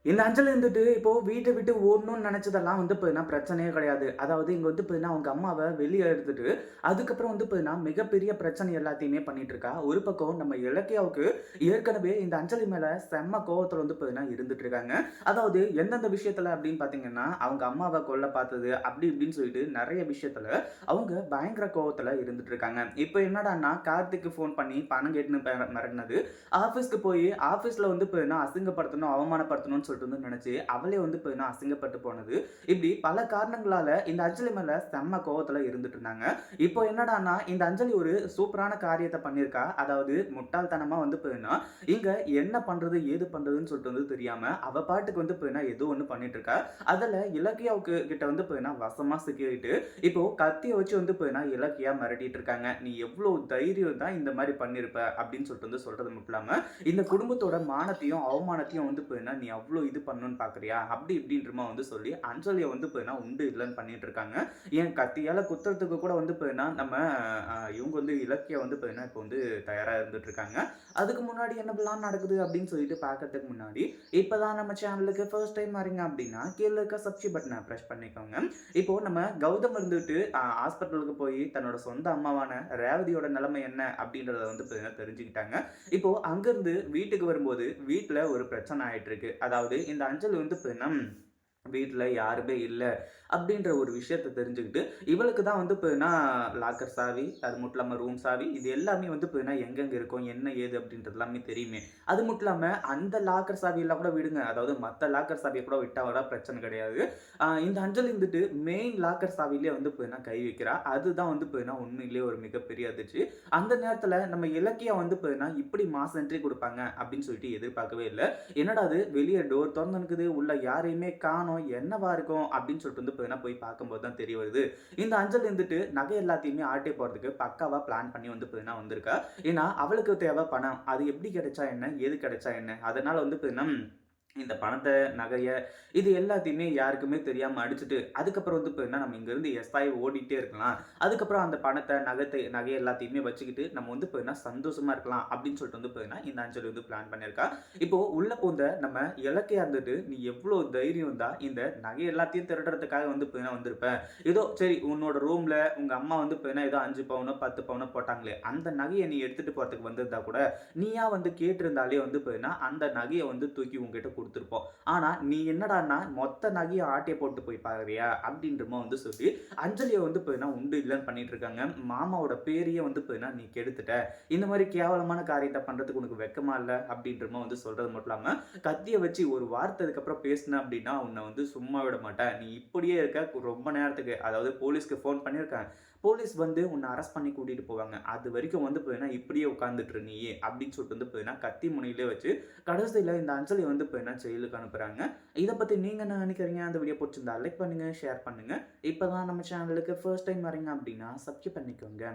இந்த அஞ்சல் இருந்துட்டு இப்போ வீட்ட விட்டு ஓடணும்னு நெனச்சதெல்லாம் வந்து பார்த்தீங்கன்னா, பிரச்சனையே கிடையாது. அதாவது இங்க வந்து பார்த்தீங்கன்னா, அவங்க அம்மாவ வெளிய எடுத்துட்டு, அதுக்கப்புறம் வந்து பார்த்தீங்கன்னா, மிகப்பெரிய பிரச்சனை எல்லாத்தையுமே பண்ணிட்டு இருக்கா. ஒரு பக்கம் நம்ம இலக்கியாவுக்கு ஏற்கனவே இந்த அஞ்சலி மேல செம்ம கோவத்துல வந்து பார்த்தீங்கன்னா, இருந்துட்டு இருக்காங்க. அதாவது எந்தெந்த விஷயத்துல அப்படின்னு பார்த்தீங்கன்னா, அவங்க அம்மாவ கொல்ல பார்த்தது, அப்படி இப்படின்னு சொல்லிட்டு நெறைய விஷயத்துல அவங்க பயங்கர கோவத்துல இருந்துட்டு இருக்காங்க. இப்போ என்னடான்னா, கார்த்திக்கு ஃபோன் பண்ணி பணம் கேட்டுன்னு மிரட்டுனது. ஆஃபீஸ்க்கு போயி, ஆஃபீஸ்ல வந்து பார்த்தீங்கன்னா, அசிங்கப்படுத்தணும், அவமானப்படுத்தணும்னு சொல்லிட்டு வந்து நெனச்சு, அவளே வந்து பார்த்தீங்கன்னா, அசிங்கப்பட்டு போனது. இப்படி பல காரணங்களால இந்த அஞ்சலி மேல செம்ம கோவத்துல இருந்துட்டு இருந்தாங்க. இப்போ என்னடான்னா, இந்த அஞ்சலி ஒரு சூப்பரான காரியத்த பண்ணியிருக்கா. அதாவது முட்டாள்தனமா வந்து பார்த்தீங்கன்னா, இங்க என்ன பண்றது, ஏது பண்றதுன்னு சொல்லிட்டு வந்து தெரியாம, அவ பாட்டுக்கு வந்து பார்த்தீங்கன்னா, ஏதோ ஒண்ணு பண்ணிட்டு இருக்கா. அதுல இலக்கியாவுக்கு கிட்ட வந்து பார்த்தீங்கன்னா, வசமா சிக்கிக்கிட்டு, இப்போ கத்திய வச்சு வந்து பார்த்தீங்கன்னா, இலக்கியா மிரட்டிட்டு இருக்காங்க. "நீ எவ்ளோ தைரியம் தான் இந்த மாரி பண்ணியிருப்ப?" அப்படின்னு சொல்லிட்டு வந்து சொல்றது மட்டும் இல்லாம, இந்த குடும்பத்தோட மானத்தையும், அவமானத்தையும் வந்து பார்த்தீங்கன்னா, "நீ அவ்ளோ இது பண்ணணும்னு பார்க்குறியா?" அப்படி இப்படின்றமா வந்து சொல்லி, அஞ்சலிய வந்து பார்த்தீங்கன்னா, உண்டு இல்லன்னு பண்ணிட்டு இருக்காங்க. ஏன் கத்தியால குத்துறதுக்கு கூட வந்து பார்த்தீங்கன்னா, நம்ம இவங்க வந்து இலக்கியா வந்து பார்த்தீங்கன்னா, இப்போ வந்து தயாரா இருந்துட்டு இருக்காங்க. அதுக்கு முன்னாடி என்னலாம் நடக்குது அப்படின்னு சொல்லிட்டு பார்க்கறதுக்கு முன்னாடி, இப்ப தான் நம்ம சேனலுக்கு ஃபர்ஸ்ட் டைம் வரீங்க அப்படின்னா, கீழ இருக்க சப்ஸ்கிரைப் பட்டன பிரஸ் பண்ணிக்கோங்க. இப்போ நம்ம கௌதம் இருந்துட்டு ஹாஸ்பிட்டலுக்கு போய் தன்னோட சொந்த அம்மாவான ரேவதியோட நிலைமை என்ன அப்படின்றத வந்து பார்த்தீங்கன்னா தெரிஞ்சுக்கிட்டாங்க. இப்போ அங்கருந்து வீட்டுக்கு வரும்போது, வீட்ல ஒரு பிரச்சனை ஆயிட்டு இருக்கு. அதாவது இந்த அஞ்சலி வந்து பார்த்தீங்கன்னா வீட்ல யாருமே இல்ல. அப்டின்ற ஒரு விஷயத்த தெரிஞ்சுக்கிட்டு, இவளுக்கு தான் வந்து பார்த்தீங்கன்னா, லாக்கர் சாவி, அது மட்டும் இல்லாம ரூம் சாவி, இது எல்லாமே வந்து பார்த்தீங்கன்னா, எங்கெங்க இருக்கும், என்ன ஏது அப்டின்றது எல்லாமே தெரியுமே. அது மட்டும் இல்லாம, அந்த லாக்கர் சாவியெல்லாம் கூட விடுங்க. அதாவது மத்த லாக்கர் சாவிய கூட விட்டா கூட பிரச்சனை கிடையாது. இந்த அஞ்சலி வந்துட்டு மெயின் லாக்கர் சாவியிலே வந்து பார்த்தீங்கன்னா, கை வைக்கிறா. அதுதான் வந்து பார்த்தீங்கன்னா, உண்மையிலேயே ஒரு மிகப்பெரிய அதிர்ச்சி. அந்த நேரத்தில நம்ம இலக்கியா வந்து பார்த்தீங்கன்னா, இப்டி மாஸ் என்ட்ரி குடுப்பாங்க அப்டின்னு சொல்லிட்டு எதிர்பார்க்கவே இல்ல. என்னடா இது வெளிய டோர் தொறந்திருக்குது. உள்ள யாரையுமே காணோம். என்னவா இருக்கும்? அப்படின்னு சொல்லிட்டு வந்து பார்த்தீங்கன்னா, போய் பார்க்கும்போது தான் தெரிய வருது. இந்த அஞ்சல் இருந்துட்டு நகை எல்லாத்தையுமே ஆட்டை போடுறதுக்கு பக்காவா பிளான் பண்ணி வந்து பார்த்தீங்கன்னா வந்திருக்கா. ஏன்னா, அவளுக்கு தேவை பணம். அது எப்படி கிடைச்சா என்ன? ஏது கிடைச்சா என்ன? அதனால வந்து பார்த்தீங்கன்னா இந்த பணத்த, நகைய இது எல்லாத்தையுமே யாருக்குமே தெரியாம அடிச்சுட்டு, அதுக்கப்புறம் வந்து பார்த்தீங்கன்னா, நம்ம இங்கருந்து எஸ்ஆயி ஓடிட்டே இருக்கலாம். அதுக்கப்புறம் அந்த பணத்த, நகை எல்லாத்தையுமே வச்சுக்கிட்டு, நம்ம வந்து பார்த்தீங்கன்னா, சந்தோஷமா இருக்கலாம். அப்படின்னு சொல்லிட்டு வந்து பார்த்தீங்கன்னா, இந்த அஞ்சலி வந்து பிளான் பண்ணியிருக்கா. இப்போ உள்ள பூந்த நம்ம இலக்கியா இருந்துட்டு, "நீ எவ்ளோ தைரியம் இருந்தா இந்த நகை எல்லாத்தையும் திருடுறதுக்காக வந்து பார்த்தீங்கன்னா வந்திருப்ப. ஏதோ சரி உன்னோட ரூம்ல உங்க அம்மா வந்து பார்த்தீங்கன்னா, ஏதோ 5 பவுனோ, 10 பவுனோ போட்டாங்களே, அந்த நகைய நீ எடுத்துட்டு போறதுக்கு வந்திருந்தா கூட, நீயா வந்து கேட்டிருந்தாலே வந்து பார்த்தீங்கன்னா, அந்த நகைய வந்து தூக்கி உன்கிட்ட குடுத்துருப்போம். ஆனா, நீ என்னடான்னா, மொத்த நகையும் ஆட்டைய போட்டு போய் பார்க்குறியா? அப்படின்ற மாரி வந்து சொல்லி, அஞ்சலிய வந்து பார்த்தீங்கன்னா, உண்டு இல்லன்னு பண்ணிட்டு இருக்காங்க. மாமாவோட பேரையே வந்து பார்த்தீங்கன்னா, நீ கெடுத்துட்ட. இந்த மாரி கேவலமான காரியத்த பண்றதுக்கு உனக்கு வெட்கமா இல்ல? அப்படின்ற மாரி வந்து சொல்றது மட்டும் இல்லாம, கத்திய வச்சு ஒரு வார்த்தை அதுக்கப்புறம் பேசின அப்படின்னா, உன்ன வந்து சும்மா விட மாட்டேன். நீ இப்படியே இருக்க ரொம்ப நேரத்துக்கு அதாவது போலீஸ்க்கு ஃபோன் பண்ணியிருக்கேன். போலீஸ் வந்து உன்ன அரெஸ்ட் பண்ணி கூட்டிட்டு போவாங்க. அது வரைக்கும் வந்து பார்த்தீங்கன்னா, இப்படியே உட்கார்ந்துட்டு இரு நீ அப்படின்னு சொல்லிட்டு வந்து பார்த்தீங்கன்னா, கத்தி முனையிலே வச்சு கடைசியில இந்த அஞ்சலி வந்து பார்த்தீங்கன்னா, ஜெயிலுக்கு அனுப்புறாங்க. இத பத்தி நீங்க என்ன நினைக்கிறீங்க? அந்த வீடியோ புடிச்சிருந்தா லைக் பண்ணுங்க, ஷேர் பண்ணுங்க. இப்ப தான் நம்ம சேனலுக்கு ஃபர்ஸ்ட் டைம் வரீங்க அப்படின்னா, சப்ஸ்கிரைப் பண்ணிக்கோங்க.